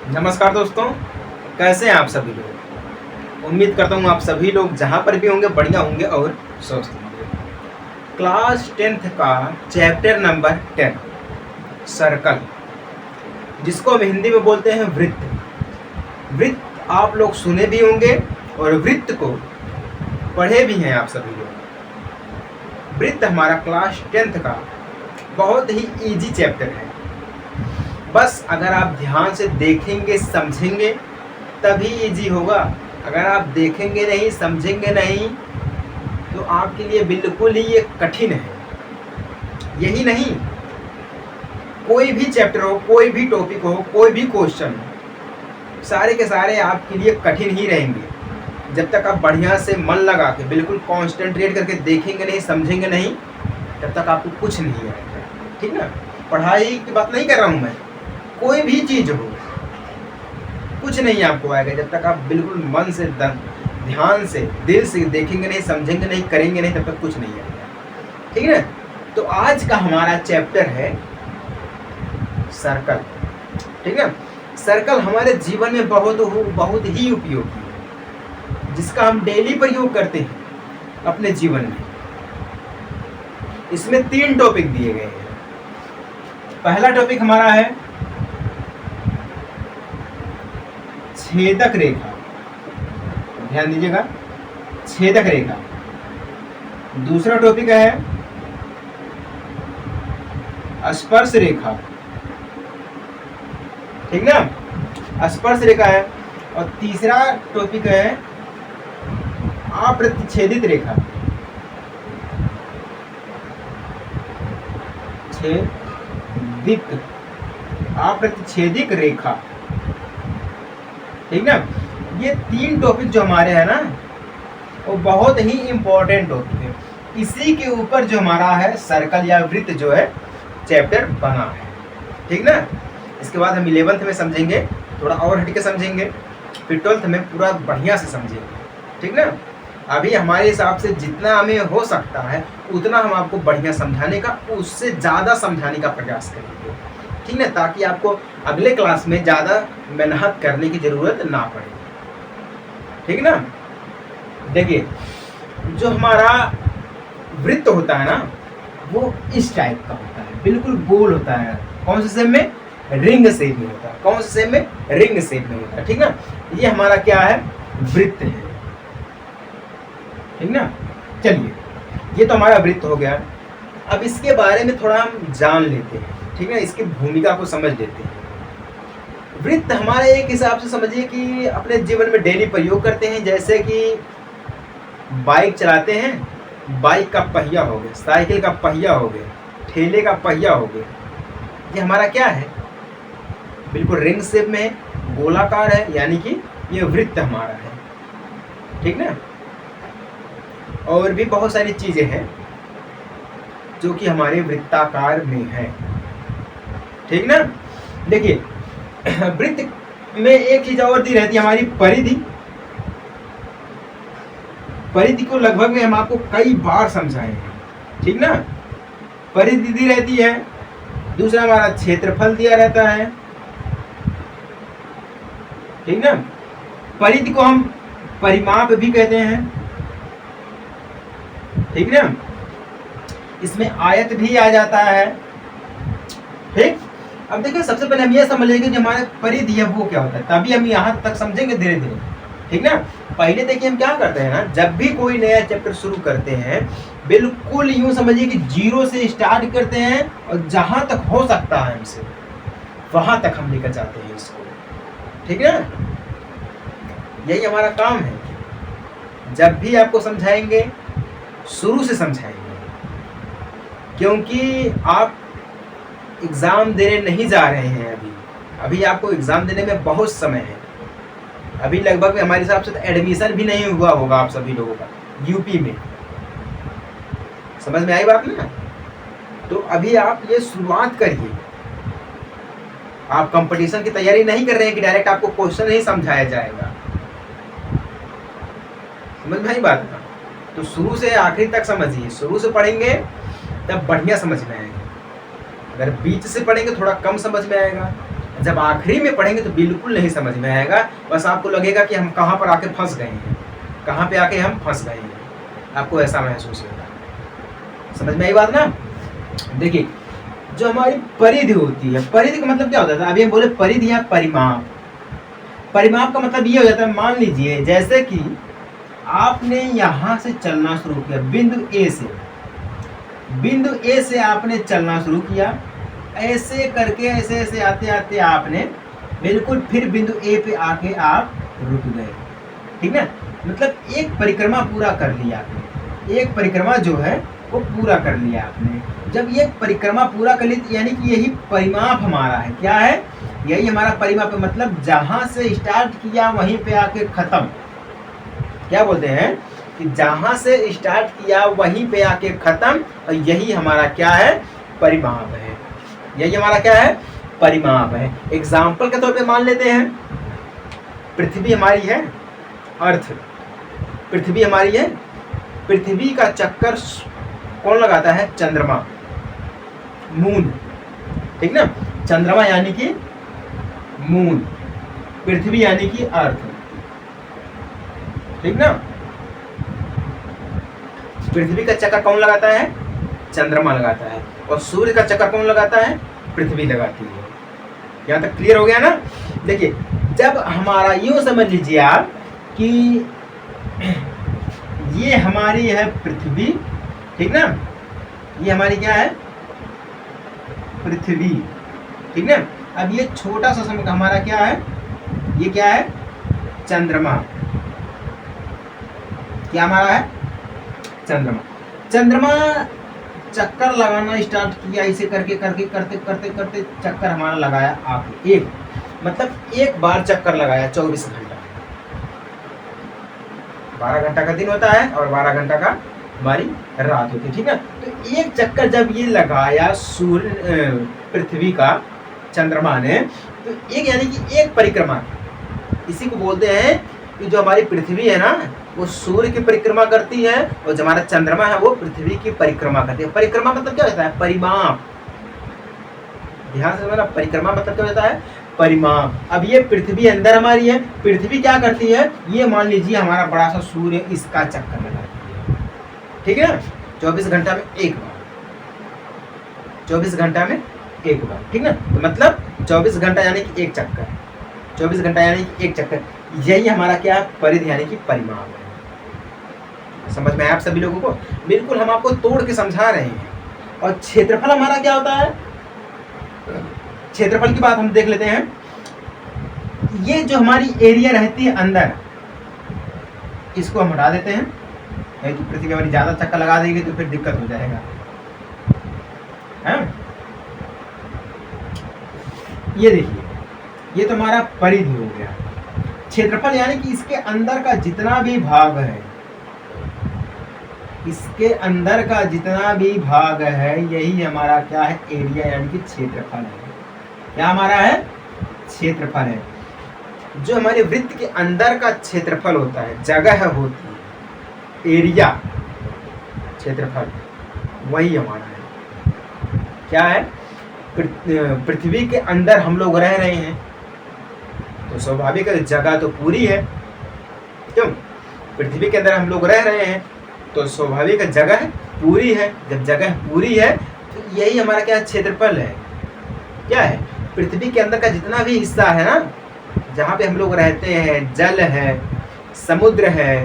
नमस्कार दोस्तों, कैसे हैं आप सभी लोग। उम्मीद करता हूँ आप सभी लोग जहाँ पर भी होंगे बढ़िया होंगे और स्वस्थ होंगे। क्लास 10th का चैप्टर नंबर 10 सर्कल, जिसको हम हिंदी में बोलते हैं वृत्त। वृत्त आप लोग सुने भी होंगे और वृत्त को पढ़े भी हैं आप सभी लोग। वृत्त हमारा क्लास 10th का बहुत ही इजी चैप्टर है। बस अगर आप ध्यान से देखेंगे समझेंगे तभी इजी होगा। अगर आप देखेंगे नहीं समझेंगे नहीं तो आपके लिए बिल्कुल ही ये कठिन है। यही नहीं, कोई भी चैप्टर हो, कोई भी टॉपिक हो, कोई भी क्वेश्चन हो, सारे के सारे आपके लिए कठिन ही रहेंगे जब तक आप बढ़िया से मन लगा के बिल्कुल कॉन्सेंट्रेट करके देखेंगे नहीं समझेंगे नहीं तब तक आपको कुछ नहीं आएगा। ठीक ना। पढ़ाई की बात नहीं कर रहा हूँ मैं, कोई भी चीज़ हो, कुछ नहीं आपको आएगा जब तक आप बिल्कुल मन से ध्यान से दिल से देखेंगे नहीं समझेंगे नहीं करेंगे नहीं, तब तक कुछ नहीं आएगा। ठीक है। तो आज का हमारा चैप्टर है सर्कल। ठीक है। सर्कल हमारे जीवन में बहुत ही उपयोगी है, जिसका हम डेली प्रयोग करते हैं अपने जीवन में। इसमें 3 टॉपिक दिए गए हैं। पहला टॉपिक हमारा है छेदक रेखा। ध्यान दीजिएगा, छेदक रेखा। दूसरा टॉपिक है स्पर्श रेखा। ठीक ना, स्पर्श रेखा है। और तीसरा टॉपिक है अप्रतिच्छेदित रेखा। अप्रतिच्छेदिक रेखा। ठीक ना। ये 3 टॉपिक जो हमारे हैं ना, वो बहुत ही इम्पोर्टेंट टॉपिक है। इसी के ऊपर जो हमारा है सर्कल या वृत्त जो है चैप्टर बना है। ठीक ना। इसके बाद हम 11th में समझेंगे, थोड़ा और हटके समझेंगे, फिर 12th में पूरा बढ़िया से समझेंगे। ठीक ना। अभी हमारे हिसाब से जितना हमें हो सकता है उतना हम आपको बढ़िया समझाने का, उससे ज़्यादा समझाने का प्रयास करेंगे। ठीक ना, ताकि आपको अगले क्लास में ज़्यादा मेहनत करने की ज़रूरत ना पड़े। ठीक ना। देखिए, जो हमारा वृत्त होता है ना, वो इस टाइप का होता है, बिल्कुल गोल होता है। कौन से शेप में? रिंग शेप में होता है। कौन से शेप में? रिंग शेप में होता है। ठीक ना। ये हमारा क्या है? वृत्त है। ठीक ना। चलिए, ये तो हमारा वृत्त हो गया। अब इसके बारे में थोड़ा हम जान लेते हैं। ठीक है, इसकी भूमिका को समझ लेते हैं। वृत्त हमारे एक हिसाब से समझिए कि अपने जीवन में डेली प्रयोग करते हैं। जैसे कि बाइक चलाते हैं, बाइक का पहिया हो गया, साइकिल का पहिया हो गया, ठेले का पहिया हो गया। ये हमारा क्या है? बिल्कुल रिंग शेप में है, गोलाकार है, यानी कि ये वृत्त हमारा है। ठीक ना। और भी बहुत सारी चीज़ें हैं जो कि हमारे वृत्ताकार में है। ठीक ना। देखिए, वृत्त में एक चीज और दी रहती है, हमारी परिधि। परिधि को लगभग में हम आपको कई बार समझाए हैं। ठीक ना। परिधि दी रहती है। दूसरा हमारा क्षेत्रफल दिया रहता है। ठीक ना। परिधि को हम परिमाप भी कहते हैं। ठीक ना। इसमें आयत भी आ जाता है। ठीक। अब देखिए, सबसे पहले हम ये समझ लेंगे कि हमारे परिधि है वो क्या होता है, तभी हम यहाँ तक समझेंगे धीरे धीरे। ठीक ना। पहले देखिए हम क्या करते हैं ना, जब भी कोई नया चैप्टर शुरू करते हैं बिल्कुल यूं समझिए कि 0 से स्टार्ट करते हैं और जहां तक हो सकता है हमसे वहां तक हम लेकर जाते हैं इसको। ठीक है, यही हमारा काम है। जब भी आपको समझाएंगे शुरू से समझाएंगे, क्योंकि आप एग्ज़ाम देने नहीं जा रहे हैं। अभी आपको एग्ज़ाम देने में बहुत समय है। अभी लगभग हमारे हिसाब से तो एडमिशन भी नहीं हुआ होगा आप सभी लोगों का यूपी में। समझ में आई बात ना? तो अभी आप ये शुरुआत करिए। आप कंपटीशन की तैयारी नहीं कर रहे हैं कि डायरेक्ट आपको क्वेश्चन नहीं समझाया जाएगा। समझ में आई बात ना? तो शुरू से आखिरी तक समझिए। शुरू से पढ़ेंगे तब बढ़िया समझ में आएगा। अगर बीच से पढ़ेंगे थोड़ा कम समझ में आएगा, जब आखिरी में पढ़ेंगे तो बिल्कुल नहीं समझ में आएगा, बस आपको लगेगा कि हम कहाँ पर आके फंस गए हैं, कहाँ पे आके हम फंस गए हैं, आपको ऐसा महसूस होगा। समझ में आई बात ना? देखिए, जो हमारी परिधि होती है, परिधि का मतलब क्या होता है? अभी हम बोले परिधि या परिमाप। परिमाप का मतलब ये हो जाता है, मान लीजिए जैसे कि आपने यहाँ से चलना शुरू किया, बिंदु ए से आपने चलना शुरू किया, ऐसे करके ऐसे ऐसे आते आते आपने बिल्कुल फिर बिंदु ए पे आके आप रुक गए, ठीक है? मतलब एक परिक्रमा पूरा कर लिया आपने, एक परिक्रमा जो है वो पूरा कर लिया आपने। जब ये परिक्रमा पूरा कर ली तो यानी कि यही परिमाप हमारा है। क्या है? यही हमारा परिमाप है। मतलब जहाँ से स्टार्ट किया वहीं पे आके खत्म। क्या बोलते हैं कि जहाँ से स्टार्ट किया वहीं पे आके खत्म, और यही हमारा क्या है? परिमाप है। यही हमारा क्या है? परिमाप है। एग्जाम्पल के तौर पे मान लेते हैं, पृथ्वी हमारी है, अर्थ पृथ्वी हमारी है। पृथ्वी का चक्कर कौन लगाता है? चंद्रमा, मून, ठीक ना? चंद्रमा यानी कि मून, पृथ्वी यानी कि अर्थ, ठीक ना? पृथ्वी का चक्कर कौन लगाता है? चंद्रमा लगाता है। और सूर्य का चक्कर कौन लगाता है? पृथ्वी लगाती है। यहाँ तक क्लियर हो गया ना? देखिए, जब हमारा यूं समझ लीजिए आप कि ये हमारी है पृथ्वी, ठीक ना? ये हमारी क्या है? पृथ्वी, ठीक ना? अब ये छोटा सा समय हमारा क्या है? ये क्या है? चंद्रमा। क्या हमारा है? चंद्रमा। चंद्रमा चक्कर लगाना स्टार्ट किया, इसे करके करके करते करते करते चक्कर हमारा लगाया आके, एक मतलब एक बार चक्कर लगाया 24 घंटा। 12 घंटा का दिन होता है और 12 घंटा का हमारी रात होती है, ठीक है? तो एक चक्कर जब ये लगाया सूर्य पृथ्वी का चंद्रमा ने, तो एक यानी कि एक परिक्रमा, इसी को बोलते हैं कि जो हमारी पृथ्वी है ना वो सूर्य की परिक्रमा करती है, और जो हमारा चंद्रमा है वो पृथ्वी की परिक्रमा करती है। परिक्रमा मतलब क्या होता है? परिमाप। ध्यान से समझना, परिक्रमा मतलब क्या होता है? परिमाप। अब ये पृथ्वी अंदर हमारी है, पृथ्वी क्या करती है? ये मान लीजिए हमारा बड़ा सा सूर्य, इसका चक्कर लगाती है, ठीक है? 24 घंटा में एक बार, 24 घंटा में एक बार, ठीक ना? तो मतलब 24 घंटा यानी कि एक चक्कर, 24 घंटा यानी कि एक चक्कर। यही हमारा क्या है? परिधि यानी कि परिमाप है। समझ में आया आप सभी लोगों को? बिल्कुल हम आपको तोड़ के समझा रहे हैं। और क्षेत्रफल हमारा क्या होता है? क्षेत्रफल की बात हम देख लेते हैं। ये जो हमारी एरिया रहती है अंदर, इसको हम हटा देते हैं, नहीं तो पृथ्वी हमारी ज्यादा चक्कर लगा देगी तो फिर दिक्कत हो जाएगा, है? ये देखिए, ये तो हमारा परिधि हो गया। क्षेत्रफल यानी कि इसके अंदर का जितना भी भाग है, इसके अंदर का जितना भी भाग है, यही हमारा क्या है? एरिया यानी कि क्षेत्रफल है। क्या हमारा है? क्षेत्रफल है। जो हमारे वृत्त के अंदर का क्षेत्रफल होता है, जगह होती है, एरिया, क्षेत्रफल, वही हमारा है। क्या है? पृथ्वी के अंदर हम लोग रह रहे हैं तो स्वाभाविक जगह तो पूरी है, क्यों? पृथ्वी के अंदर हम लोग रह रहे हैं तो स्वाभाविक जगह पूरी है। जब जगह पूरी है तो यही हमारा क्या? क्षेत्रफल है। क्या है? पृथ्वी के अंदर का जितना भी हिस्सा है ना, जहाँ पे हम लोग रहते हैं, जल है, समुद्र है,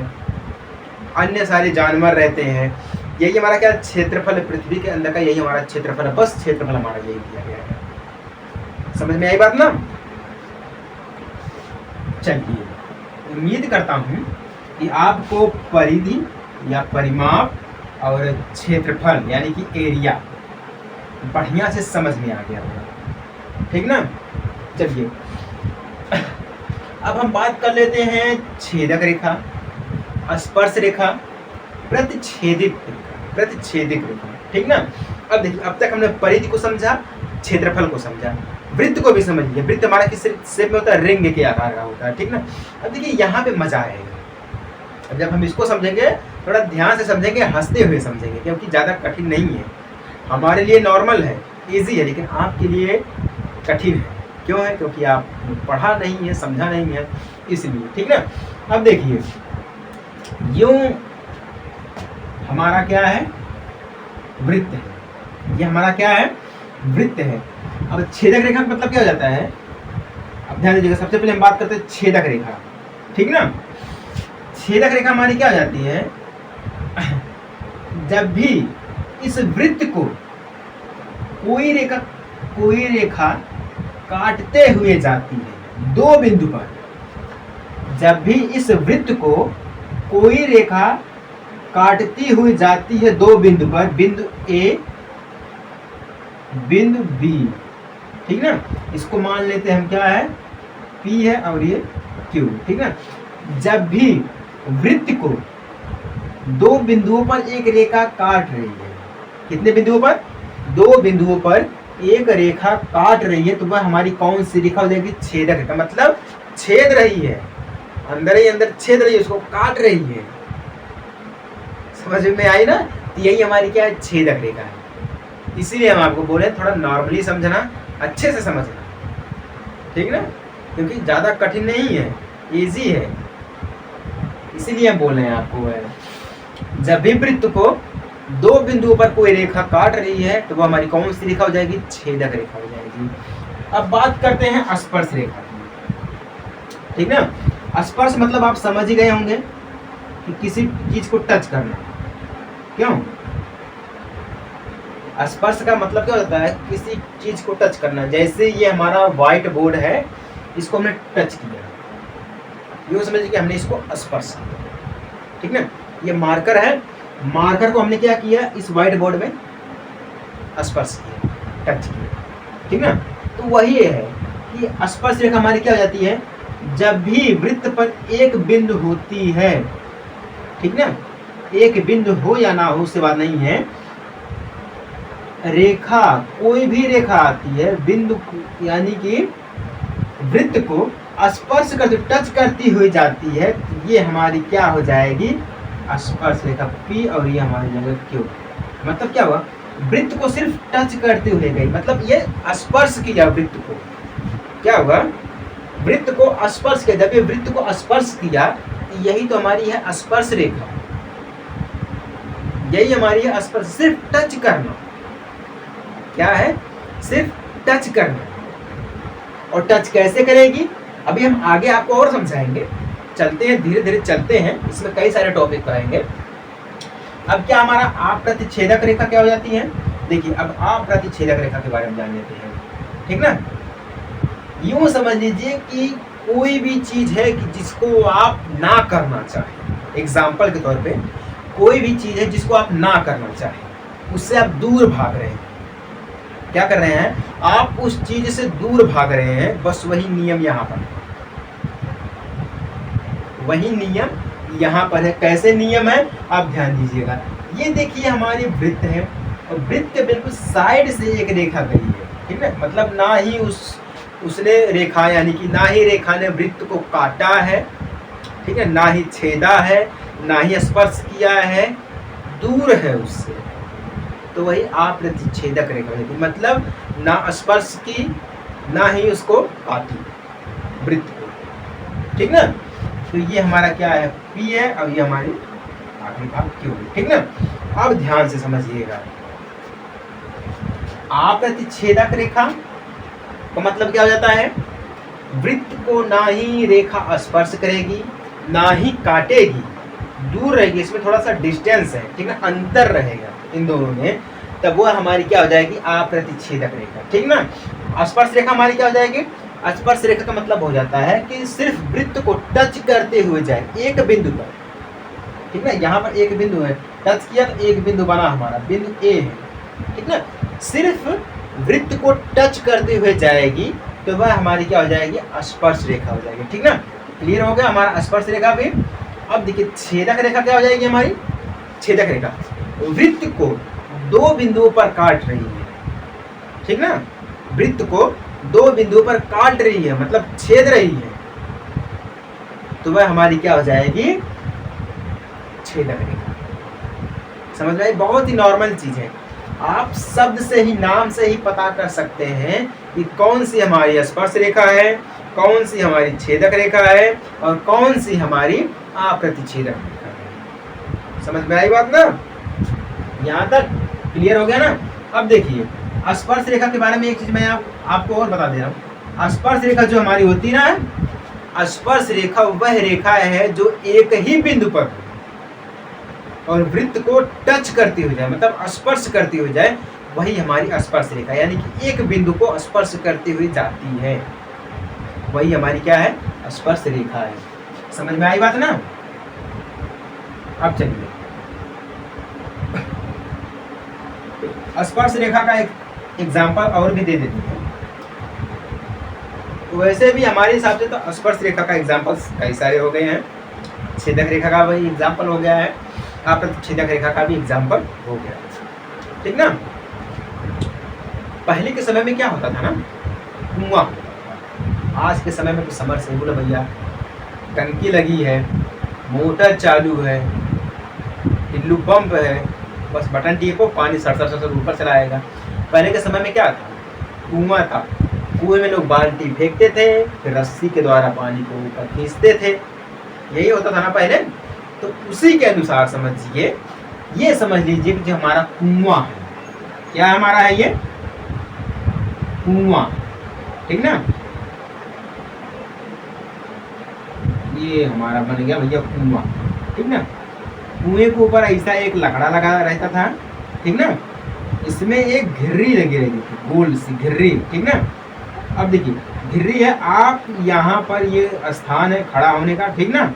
अन्य सारे जानवर रहते हैं, यही हमारा क्या? क्षेत्रफल है। पृथ्वी के अंदर का यही हमारा क्षेत्रफल है। बस क्षेत्रफल हमारा यही दिया गया है। समझ में आई बात ना? चलिए, उम्मीद करता हूँ कि आपको परिधि या परिमाप और क्षेत्रफल यानी कि एरिया बढ़िया से समझ में आ गया होगा, ठीक ना? चलिए, अब हम बात कर लेते हैं छेदक रेखा, स्पर्श रेखा, प्रतिच्छेदित रेखा, ठीक ना? अब देखिए, अब तक हमने परिधि को समझा, क्षेत्रफल को समझा, वृत्त को भी समझिए। वृत्त हमारा किस शेप में होता है? रिंग के आकार का होता है, ठीक ना? अब देखिए, यहाँ पे मजा आएगा। अब जब हम इसको समझेंगे, थोड़ा ध्यान से समझेंगे, हंसते हुए समझेंगे, क्योंकि ज़्यादा कठिन नहीं है। हमारे लिए नॉर्मल है, इजी है, लेकिन आपके लिए कठिन है। क्यों है? क्योंकि आप पढ़ा नहीं है, समझा नहीं है, इसलिए। ठीक ना। अब देखिए, यूं हमारा क्या है? वृत्त है। ये हमारा क्या है? वृत्त है। अब छेदक रेखा का मतलब क्या हो जाता है? अब ध्यान दीजिएगा, सबसे पहले हम बात करते हैं छेदक रेखा। ठीक ना। छेदक रेखा हमारी क्या हो जाती है? जब भी इस वृत्त को कोई रेखा काटते हुए जाती है दो बिंदु पर, जब भी इस वृत्त को कोई रेखा काटती हुई जाती है दो बिंदु पर, बिंदु ए, बिंदु बी, ठीक ना, इसको मान लेते हैं हम क्या है? P है और ये Q, ठीक ना। जब भी वृत्त को दो बिंदुओं पर एक रेखा काट रही है, कितने बिंदुओं पर? दो बिंदुओं पर एक रेखा काट रही है, तो वह हमारी कौन सी रेखा हो जाएगी? छेदक रेखा। मतलब छेद रही है, अंदर ही अंदर छेद रही है, उसको काट रही है। समझ में आई ना? तो यही हमारी क्या है? छेदक रेखा है। इसीलिए हम आपको बोले थोड़ा नॉर्मली समझना, अच्छे से समझना, ठीक ना, क्योंकि ज़्यादा कठिन नहीं है, इजी है, इसीलिए हम बोल रहे हैं आपको। जब भी वृत्त को दो बिंदुओं पर कोई रेखा काट रही है, तो वो हमारी कौन सी रेखा हो जाएगी? छेदक रेखा हो जाएगी। अब बात करते हैं स्पर्श रेखा की, ठीक ना। स्पर्श मतलब आप समझ ही गए होंगे कि किसी चीज को टच करना। क्यों? स्पर्श का मतलब क्या होता है? किसी चीज को टच करना। जैसे ये हमारा व्हाइट बोर्ड है, इसको हमने टच किया, ये समझिए कि हमने इसको स्पर्श किया, ठीक ना। ये मार्कर है, मार्कर को हमने क्या किया? इस व्हाइट बोर्ड में स्पर्श किया, टच किया, ठीक ना। तो वही है कि स्पर्श रेखा हमारी क्या हो जाती है? जब भी वृत्त पर एक बिंदु होती है, ठीक ना, एक बिंदु हो या ना हो उससे बात नहीं है, रेखा, कोई भी रेखा आती है बिंदु, यानी कि वृत्त को स्पर्श करते, टच करती हुई जाती है, ये हमारी क्या हो जाएगी? स्पर्श रेखा P, और ये हमारी जगह Q। मतलब क्या हुआ? वृत्त को सिर्फ टच करते हुए गई, मतलब ये स्पर्श किया वृत्त को। क्या हुआ? वृत्त को स्पर्श किया। जब ये वृत्त को स्पर्श किया, यही तो हमारी है स्पर्श रेखा, यही हमारी है स्पर्श। सिर्फ टच करना, क्या है? सिर्फ टच करना। और टच कैसे करेगी? अभी हम आगे आपको और समझाएंगे, चलते हैं, धीरे धीरे चलते हैं, इसमें कई सारे टॉपिक पढ़ेंगे। अब क्या हमारा अप्रतिच्छेदक रेखा क्या हो जाती है? देखिए, अब अप्रतिच्छेदक रेखा के बारे में जान लेते हैं, ठीक ना। यूं समझ लीजिए कि कोई भी चीज है कि जिसको आप ना करना चाहें, एग्जाम्पल के तौर पे कोई भी चीज है जिसको आप ना करना चाहें, उससे आप दूर भाग रहे हैं। क्या कर रहे हैं? आप उस चीज से दूर भाग रहे हैं। बस वही नियम यहाँ पर, वही नियम यहाँ पर है। कैसे नियम है? आप ध्यान दीजिएगा। ये देखिए हमारी वृत्त है, और वृत्त के बिल्कुल साइड से एक रेखा गई है, ठीक है। मतलब ना ही उसने रेखा, यानी कि ना ही रेखा ने वृत्त को काटा है, ठीक है, ना ही छेदा है, ना ही स्पर्श किया है, दूर है उससे, तो वही अप्रतिच्छेदक रेखा है। मतलब ना स्पर्श की, ना ही उसको काटी वृत्त को, ठीक ना। तो ये हमारा क्या है? P है, और ये हमारी आखिरी भाग Q है, ठीक ना। अब ध्यान से समझिएगा, अप्रतिच्छेदक रेखा का मतलब क्या हो जाता है? वृत्त को ना ही रेखा स्पर्श करेगी, ना ही काटेगी, दूर रहेगी, इसमें थोड़ा सा डिस्टेंस है, ठीक है, अंतर रहेगा इन दोनों में, तब वो हमारी क्या हो जाएगी? अप्रतिच्छेदक रेखा, ठीक ना। स्पर्श रेखा हमारी क्या हो जाएगी? स्पर्श रेखा का मतलब हो जाता है कि सिर्फ वृत्त को टच करते हुए जाए एक बिंदु पर, ठीक ना। यहाँ पर एक बिंदु है, टच किया तो एक बिंदु बना, हमारा बिंदु A है, ठीक ना। सिर्फ वृत्त को टच करते हुए जाएगी, तो वह हमारी क्या हो जाएगी? स्पर्श रेखा हो जाएगी, ठीक ना। क्लियर हो गया हमारा स्पर्श रेखा भी। अब देखिए छेदक रेखा क्या हो जाएगी हमारी? छेदक रेखा वृत्त को दो बिंदुओं पर काट रही है, ठीक ना। वृत्त को दो बिंदुओं पर काट रही है, मतलब छेद रही है, तो वह हमारी क्या हो जाएगी? छेदक रेखा। समझ में आई? बहुत ही नॉर्मल चीज है। आप शब्द से ही, नाम से ही पता कर सकते हैं कि कौन सी हमारी स्पर्श रेखा है, कौन सी हमारी छेदक रेखा है और कौन सी हमारी अप्रतिच्छेदक रेखा है। समझ में आई बात ना? यहाँ तक क्लियर हो गया ना? अब देखिए स्पर्श रेखा के बारे में एक चीज मैं आपको और बता दे रहा हूँ। स्पर्श रेखा जो हमारी होती है ना, स्पर्श रेखा वह रेखा है जो एक ही बिंदु पर और वृत्त को टच करती हुई जाए, मतलब स्पर्श करती हुई जाए, वही हमारी स्पर्श रेखा, यानी कि एक बिंदु को स्पर्श करती हुई जाती है, वही हमारी क्या है? स्पर्श रेखा है। समझ में आई बात ना? अब चलिए स्पर्श रेखा का एक एग्जाम्पल और भी दे देते हैं। वैसे भी हमारे हिसाब से तो स्पर्श रेखा का एग्जाम्पल्स कई सारे हो गए हैं, छेदक रेखा का भी एग्जाम्पल हो गया है, अप्रतिच्छेदक रेखा का भी एग्जाम्पल हो गया, ठीक ना? पहले के समय में क्या होता था ना, कुआं। आज के समय में तो समरसेबुल भैया, टंकी लगी है, मोटर चालू है, टिल्लू पंप है, बस बटन टिपो पानी सर ऊपर चला आएगा। पहले के समय में क्या था? कुआं था, कुएं में लोग बाल्टी फेंकते थे, फिर रस्सी के द्वारा पानी को ऊपर खींचते थे, यही होता था ना पहले। तो उसी के अनुसार समझिए, ये समझ लीजिए कि जो हमारा कुआं है, क्या हमारा है ये? कुआं, ठीक ना? ये हमारा बन गया भैया कुआं, ठीक ना? कुएं के ऊपर ऐसा एक लकड़ा लगा रहता था, ठीक ना? इसमें एक घिर्री लगी रहती थी, गोल सी घिर्री, ठीक ना? अब देखिए घिर्री है, आप यहाँ पर ये स्थान है खड़ा होने का, ठीक ना?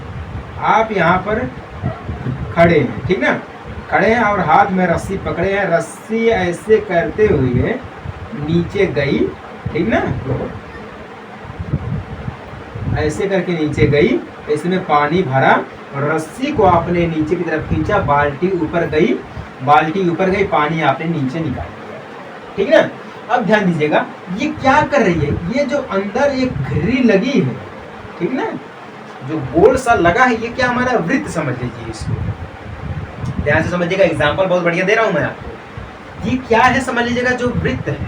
आप यहाँ पर खड़े हैं, ठीक ना? खड़े हैं और हाथ में रस्सी पकड़े हैं, रस्सी ऐसे करते हुए नीचे गई, ठीक ना? ऐसे करके नीचे गई, इसमें पानी भरा और रस्सी को आपने नीचे की तरफ खींचा, बाल्टी ऊपर गई, बाल्टी ऊपर गई, पानी आपने नीचे निकाल दिया, ठीक ना? अब ध्यान दीजिएगा, ये क्या कर रही है? ये जो अंदर एक घिर्री लगी है, ठीक ना, जो गोल सा लगा है, ये क्या हमारा वृत्त समझ लीजिए इसको, ध्यान से समझिएगा, एग्जाम्पल बहुत बढ़िया दे रहा हूं मैं आपको। ये क्या है समझ लीजिएगा, जो वृत्त है,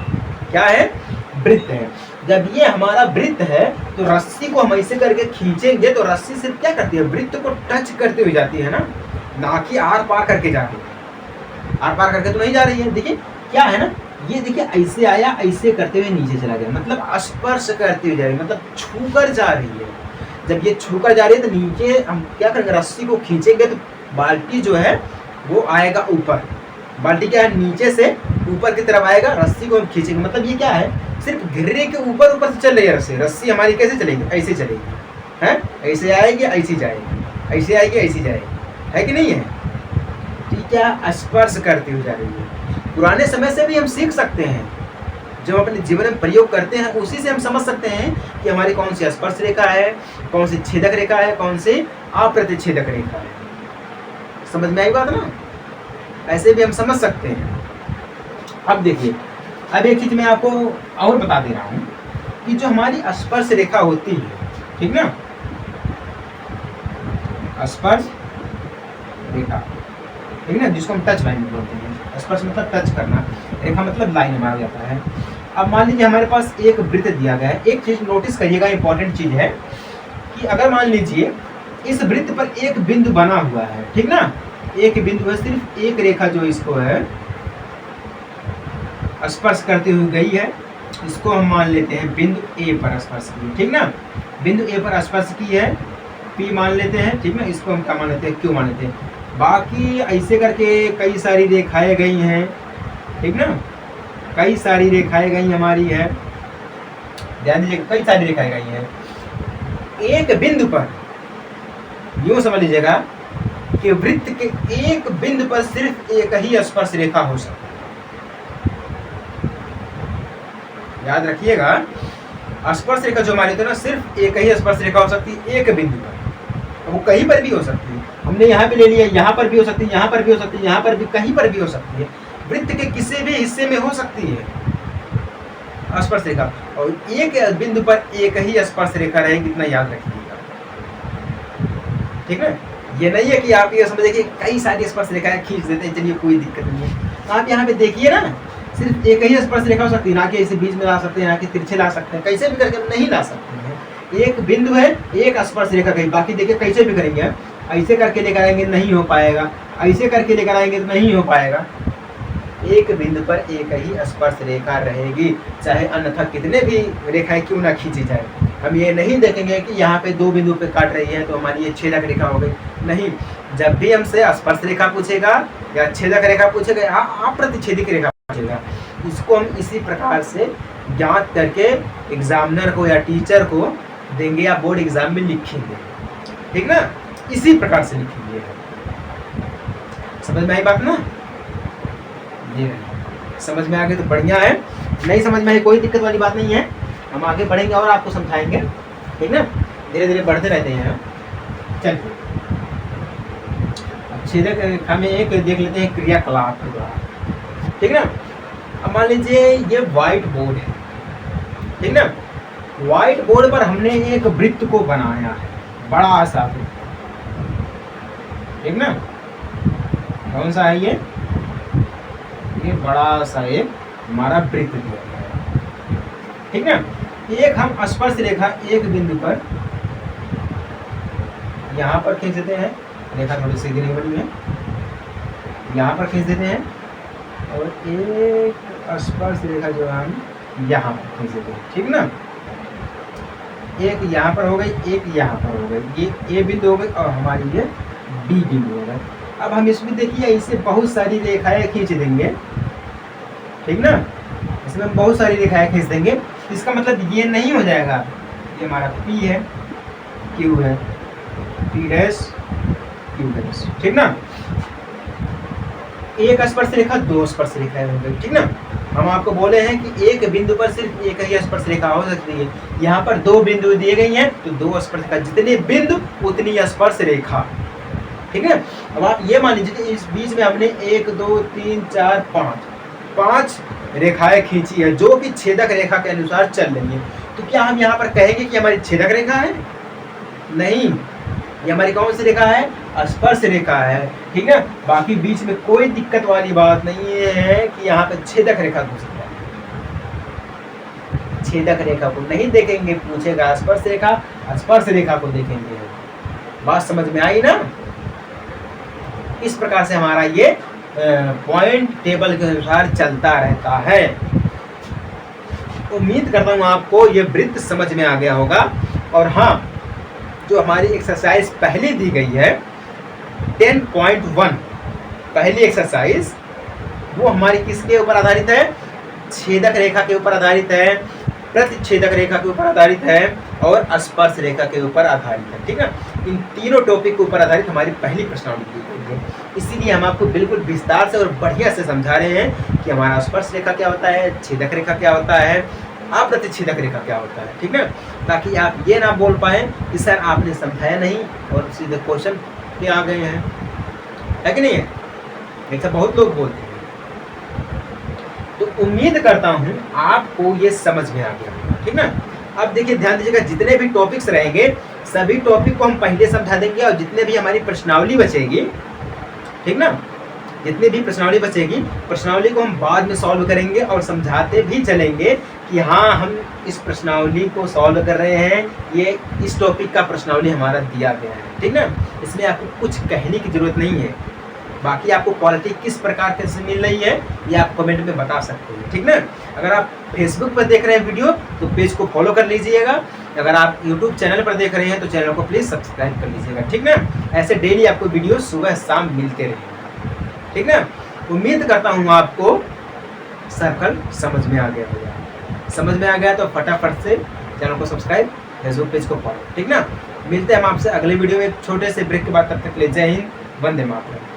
क्या है? वृत्त है। जब ये हमारा वृत्त है तो रस्सी को हम ऐसे करके खींचेंगे तो रस्सी सिर्फ क्या करती है? वृत्त को टच करते हुए जाती है ना कि आर पार करके जाती है। आर पार करके तो नहीं जा रही है। देखिए क्या है ना, ये देखिए ऐसे आया, ऐसे करते हुए नीचे चला गया, मतलब स्पर्श करते हुए जा रही है, मतलब छूकर जा रही है। जब ये छूकर जा रही है तो नीचे हम क्या करेंगे? रस्सी को खींचेंगे तो बाल्टी जो है वो आएगा ऊपर। बाल्टी क्या है? नीचे से ऊपर की तरफ आएगा, रस्सी को हम खींचेंगे, मतलब ये क्या है? सिर्फ घिर्रे के ऊपर ऊपर से चल रही है रस्सी। रस्सी हमारी कैसे चलेगी? ऐसे चलेगी, है? ऐसे आएगी, ऐसी जाएगी, ऐसे आएगी, ऐसी जाएगी, है कि नहीं है? तो क्या स्पर्श करती हुई जा रही है। पुराने समय से भी हम सीख सकते हैं, जब अपने जीवन में प्रयोग करते हैं उसी से हम समझ सकते हैं कि हमारी कौन सी स्पर्श रेखा है, कौन सी छेदक रेखा है, कौन सी अप्रतिच्छेदक रेखा है। समझ में आई बात ना? ऐसे भी हम समझ सकते हैं। अब देखिए, अब एक चीज मैं आपको और बता दे रहा हूं कि जो हमारी स्पर्श रेखा होती है, ठीक ना, स्पर्श रेखा, ठीक ना, जिसको हम टच लाइन बोलते हैं। स्पर्श मतलब टच करना, रेखा मतलब लाइन मारा जाता है। अब मान लीजिए हमारे पास एक वृत्त दिया गया है। एक चीज नोटिस करिएगा, इंपॉर्टेंट चीज है कि अगर मान लीजिए इस वृत्त पर एक बिंदु बना हुआ है, ठीक ना, एक बिंदु है, सिर्फ एक रेखा जो इसको है स्पर्श करती हुई गई है, इसको हम मान लेते हैं बिंदु ए पर स्पर्श की, ठीक ना, बिंदु ए पर स्पर्श की है, पी मान लेते हैं, ठीक ना, इसको हम क्या मान लेते हैं? क्यू मान लेते हैं। बाकी ऐसे करके कई सारी रेखाएं गई हैं, ठीक ना, कई सारी रेखाएं गई हमारी है, ध्यान दीजिएगा, कई सारी रेखाएं गई हैं। एक बिंदु पर यूं समझ लीजिएगा कि वृत्त के एक बिंदु पर सिर्फ एक ही स्पर्श रेखा हो सकती है। याद रखिएगा, स्पर्श रेखा जो हमारी होती है ना, सिर्फ एक ही स्पर्श रेखा हो सकती है एक बिंदु पर। वो कहीं पर भी हो सकती है, हमने यहाँ पे ले लिया, यहाँ पर भी हो सकती है, यहाँ पर भी हो सकती है, यहाँ पर भी, कहीं पर भी हो सकती है। वृत्त के किसी भी हिस्से में हो सकती है स्पर्श रेखा, और एक बिंदु पर एक ही स्पर्श रेखा रहेगी, इतना याद रखिएगा, ठीक है? ये नहीं है कि आप ये समझिए कि कई सारी स्पर्श रेखाएं खींच देते हैं, चलिए कोई दिक्कत नहीं है। आप यहाँ पे देखिए ना, सिर्फ एक ही स्पर्श रेखा हो सकती है, ना कि इसे बीच में ला सकते हैं, ना कि तिरछे ला सकते हैं, कैसे भी करके हम नहीं ला सकते हैं। एक बिंदु है, एक स्पर्श रेखा कहीं, बाकी देखिए कैसे भी करेंगे हम, ऐसे करके लेकर आएंगे नहीं हो पाएगा, ऐसे करके लेकर आएंगे तो नहीं हो पाएगा। एक बिंदु पर एक ही स्पर्श रेखा रहेगी, चाहे अन्यथा कितने भी रेखाएं क्यों ना खींची जाए। हम ये नहीं देखेंगे कि यहाँ पे दो बिंदु पे काट रही है तो हमारी ये छेदक रेखा हो गई, नहीं। जब भी हमसे स्पर्श रेखा पूछेगा या छेदक रेखा पूछेगा या अप्रतिच्छेदिक रेखा पूछेगा, इसको हम इसी प्रकार से ज्ञात करके एग्जामिनर को या टीचर को देंगे या बोर्ड एग्जाम में लिखेंगे, ठीक ना, इसी प्रकार से लिखेंगे। समझ में आई बात ना? ये समझ में आ गई तो बढ़िया है, नहीं समझ में आई कोई दिक्कत वाली बात नहीं है, हम आगे बढ़ेंगे और आपको समझाएंगे, ठीक ना, धीरे धीरे बढ़ते रहते हैं। चलिए अब छेदक रेखा में एक देख लेते हैं क्रियाकलाप के द्वारा, ठीक ना। अब मान लीजिए ये व्हाइट बोर्ड है, ठीक ना, व्हाइट बोर्ड पर हमने एक वृत्त को बनाया है, बड़ा सा वृत्त, ठीक ना। कौन सा है ये बड़ा सा एक हमारा वृत्त दिया गया है, ठीक ना। एक हम स्पर्श रेखा एक बिंदु पर यहाँ पर खींच देते हैं, रेखा थोड़ी सीधी नहीं बनी है, यहाँ पर खींच देते हैं, और एक स्पर्श रेखा जो हम यहाँ पर खींच देते हैं, ठीक ना। एक यहाँ पर हो गई, एक यहाँ पर हो गई, ये ए बिंदु हो गई और हमारी ये बी बिंदु हो गई। अब हम इसमें देखिए इससे बहुत सारी रेखाएं खींच देंगे, ठीक ना, इसमें हम बहुत सारी रेखाएं खींच देंगे। इसका मतलब ये नहीं हो जाएगा, ये हमारा P है, Q है, P डैश Q डैश, ठीक ना। एक स्पर्श रेखा दो स्पर्श रेखाएं हो गई, ठीक ना। हम आपको बोले हैं कि एक बिंदु पर सिर्फ एक ही स्पर्श रेखा हो सकती है, यहाँ पर दो बिंदु दिए गई हैं तो दो स्पर्श रेखा, जितने बिंदु उतनी स्पर्श रेखा, ठीक है। अब आप ये मान लीजिए कि इस बीच में हमने 1 2 3 4 5 रेखाएं खींची है जो कि छेदक रेखा के अनुसार चल रही है, तो क्या हम यहाँ पर कहेंगे कि हमारी छेदक रेखा है? नहीं, ये हमारी कौन सी रेखा है? स्पर्श रेखा है, ठीक है। बाकी बीच में कोई दिक्कत वाली बात नहीं है कि यहाँ पर छेदक रेखा घुस जाए, छेदक रेखा को नहीं देखेंगे, पूछेगा स्पर्श रेखा, स्पर्श रेखा को देखेंगे। बात समझ में आई ना? इस प्रकार से हमारा ये पॉइंट टेबल के अनुसार चलता रहता है। उम्मीद करता हूँ आपको ये वृत्त समझ में आ गया होगा। और हाँ, जो हमारी एक्सरसाइज पहले दी गई है 10.1 पहली एक्सरसाइज, वो हमारी किसके ऊपर आधारित है? छेदक रेखा के ऊपर आधारित है, प्रतिच्छेदक रेखा के ऊपर आधारित है और स्पर्श रेखा के ऊपर आधारित है, ठीक है। इन तीनों टॉपिक के ऊपर आधारित हमारी पहली प्रश्नावली दी गई है। इसीलिए हम आपको बिल्कुल विस्तार से और बढ़िया से समझा रहे हैं कि हमारा स्पर्श रेखा क्या होता है, छेदक रेखा क्या होता है, अप्रतिच्छेदक रेखा क्या होता है, ठीक है। ताकि आप ये ना बोल पाए कि सर आपने समझाया नहीं और सीधे क्वेश्चन पे आ गए हैं, है कि नहीं है? ऐसा बहुत लोग बोलते हैं। तो उम्मीद करता हूँ आपको ये समझ में आ गया, ठीक ना। अब देखिए ध्यान दीजिएगा, जितने भी टॉपिक्स रहेंगे सभी टॉपिक को हम पहले समझा देंगे और जितने भी हमारी प्रश्नावली बचेगी, ठीक ना, जितनी भी प्रश्नावली बचेगी प्रश्नावली को हम बाद में सॉल्व करेंगे और समझाते भी चलेंगे कि हाँ हम इस प्रश्नावली को सॉल्व कर रहे हैं, ये इस टॉपिक का प्रश्नावली हमारा दिया गया है, ठीक ना। इसमें आपको कुछ कहने की जरूरत नहीं है। बाकी आपको क्वालिटी किस प्रकार से मिल रही है ये आप कमेंट में बता सकते हैं, ठीक ना। अगर आप फेसबुक पर देख रहे हैं वीडियो तो पेज को फॉलो कर लीजिएगा, अगर आप यूट्यूब चैनल पर देख रहे हैं तो चैनल को प्लीज़ सब्सक्राइब कर लीजिएगा, ठीक ना। ऐसे डेली आपको वीडियो सुबह शाम मिलते रहेंगे, ठीक ना। उम्मीद करता हूँ आपको सर्कल समझ में आ गया होगा। समझ में आ गया तो फटाफट से चैनल को सब्सक्राइब, फेसबुक पेज को फॉलो, ठीक ना। मिलते हैं हम आपसे अगले वीडियो में एक छोटे से ब्रेक के बाद, तब तक ले जय हिंद, वंदे मातरम।